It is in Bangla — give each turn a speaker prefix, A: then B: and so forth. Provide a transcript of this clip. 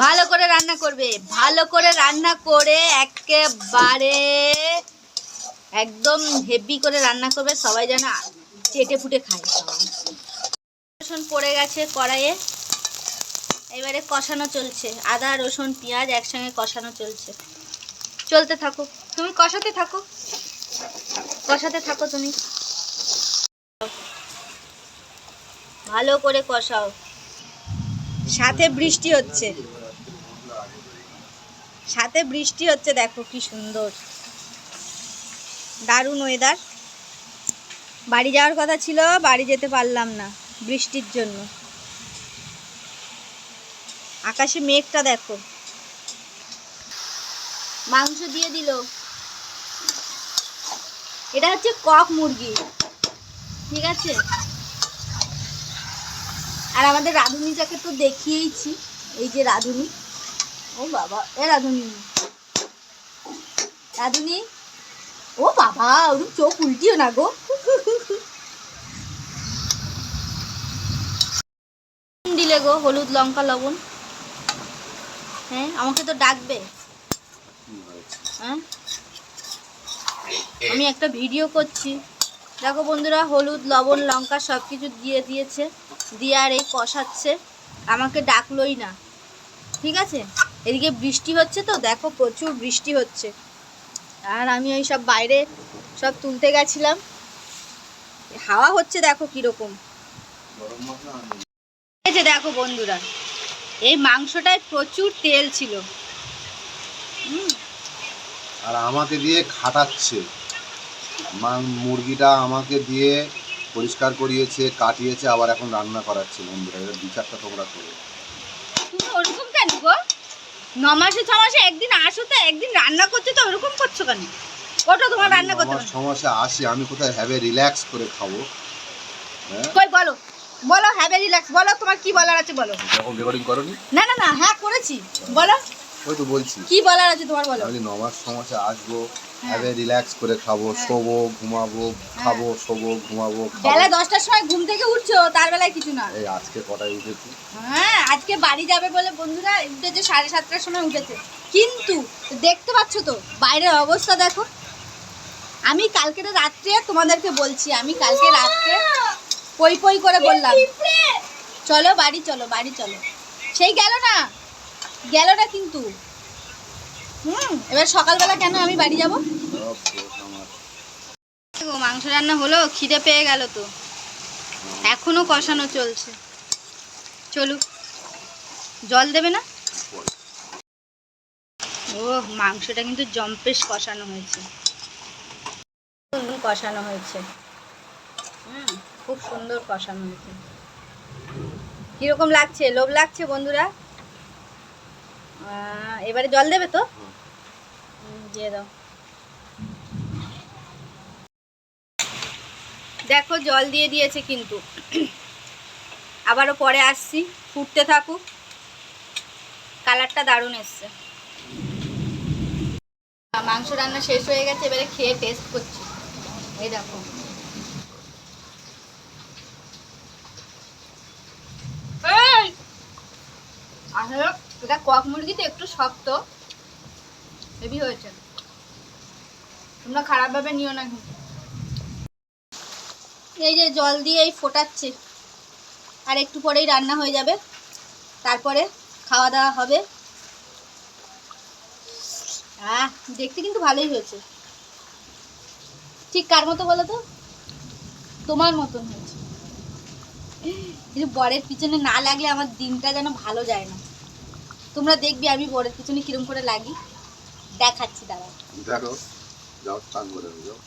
A: ভালো করে রান্না করবে, ভালো করে রান্না করে একেবারে একদম হেভি করে রান্না করবে, সবাই যেন চেটে ফুটে খায়। রসুন পড়ে গেছে কড়াইয়ে, এবারে কষানো চলছে, আদা রসুন পেঁয়াজ একসঙ্গে কষানো চলছে। চলতে থাকো, তুমি কষাতে থাকো, কষাতে থাকো তুমি, ভালো করে কষাও। সাথে বৃষ্টি হচ্ছে, সাথে বৃষ্টি হচ্ছে, দেখো কি সুন্দর দারুণ ওয়েদার। বাড়ি যাওয়ার কথা ছিল, বাড়ি যেতে পারলাম না বৃষ্টির জন্য। আকাশে মেঘটা দেখো। মাংস দিয়ে দিল, এটা হচ্ছে কক মুরগি, ঠিক আছে। আর আমাদের রাঁধুনিটাকে তো দেখিয়েইছি, এই যে রাঁধুনি। ও বাবা, এ রাঁধুনি, রাঁধুনি, ও বাবা, ওরকম চোখ উল্টিও না গো। দিলে গো হলুদ লঙ্কা লবণ। হ্যাঁ, আমাকে তো ডাকবে। হ্যাঁ, আমি একটা ভিডিও করছি। দেখো বন্ধুরা, হলুদ লবণ লঙ্কা সব কিছু দিয়ে দিয়েছে, দিয়ে আর এই কষাচ্ছে, আমাকে ডাকলোই না, ঠিক আছে। এদিকে বৃষ্টি হচ্ছে তো, দেখো প্রচুর বৃষ্টি হচ্ছে, আর আমি ওই সব বাইরে সব তুলতে গেছিলাম। হাওয়া হচ্ছে, দেখো কিরকম। দেখো বন্ধুরা, এই মাংসটায় প্রচুর তেল ছিল।
B: আর আমাকে দিয়ে খাটাচ্ছে, মুরগিটা আমাকে দিয়ে পরিষ্কার করিয়েছে, কাটিয়েছে, আবার এখন রান্না করাচ্ছে। বন্ধুরা, এর বিচারটা তোমরা করো।
A: তুমি ওরকম কেন গো? 9 মাসে 6 মাসে একদিন আসো, তো একদিন রান্না করছো, তো ওরকম করছো কেন? ওটা তোমার রান্না করতে হবে।
B: 9 মাসে আসি, আমি কোথায় হ্যাভে রিল্যাক্স করে খাবো? হ্যাঁ,
A: কই বলো, বলো হ্যাভে রিল্যাক্স, বলো তোমার কি বলার আছে বলো।
B: যখন রেকর্ডিং করনি?
A: না না না, হ্যাঁ করেছি, বলো
B: ওই তো বলছি
A: কি বলার আছে তোমার, বলো।
B: আমি 9 মাস 6 মাসে আসবো, হ্যাভে রিল্যাক্স করে খাবো, শোবো ঘুমাবো, খাবো শোবো ঘুমাবো।
A: বেলা 10টার সময় ঘুম থেকে উঠছো, তার বেলায় কিছু না।
B: এই আজকে কটায় উঠেছি?
A: হ্যাঁ, আজকে বাড়ি যাবে বলে বন্ধুরা উঠেছে 7:30টার সময় উঠেছে, কিন্তু দেখতে পাচ্ছ তো বাইরের অবস্থা দেখো। আমি কালকে রাত্রে তোমাদেরকে বলছি, আমি কালকে রাত্রে পই পই করে বললাম চলো বাড়ি চলো, বাড়ি চলো, সেই গেল না, গেল না কিন্তু। এবার সকালবেলা কেন আমি বাড়ি যাব? মাংস রান্না হলো, খিদে পেয়ে গেল তো, এখনো কষানো চলছে। চলুক, জল দেবে না? ও, মাংসটা কিন্তু জম্পেশ কষানো হয়েছে, কষানো হয়েছে, খুব সুন্দর কষানো হয়েছে। কিরকম লাগছে? লোভ লাগছে বন্ধুরা? এবারে জল দেবে তো, দিয়ে দাও। দেখো জল দিয়ে দিয়েছে, কিন্তু আবারও পরে আসছি, ফুটতে থাকুক। কালারটা দারুণ এসছে। মাংস রান্না শেষ হয়ে গেছে, এবারে খেয়ে টেস্ট করছি। এই দেখো, আসলে এটা কক মুরগিতে একটু শক্ত, হেভি হয়েছে, তোমরা খারাপভাবে নিও না। এই যে জল দিয়ে এই ফোটাচ্ছে, আর একটু পরেই রান্না হয়ে যাবে, তারপরে খাওয়া দাওয়া হবে। দেখতে কিন্তু ভালোই হয়েছে। ঠিক কার মতো বলো তো? তোমার মতন হয়েছে। কিন্তু বরের পিছনে না লাগলে আমার দিনটা যেন ভালো যায় না। তোমরা দেখবি আমি বরের পিছনে কিরম করে লাগি, দেখাচ্ছি, দাঁড়াও।
B: দেখো, যাও স্নান করে যাও।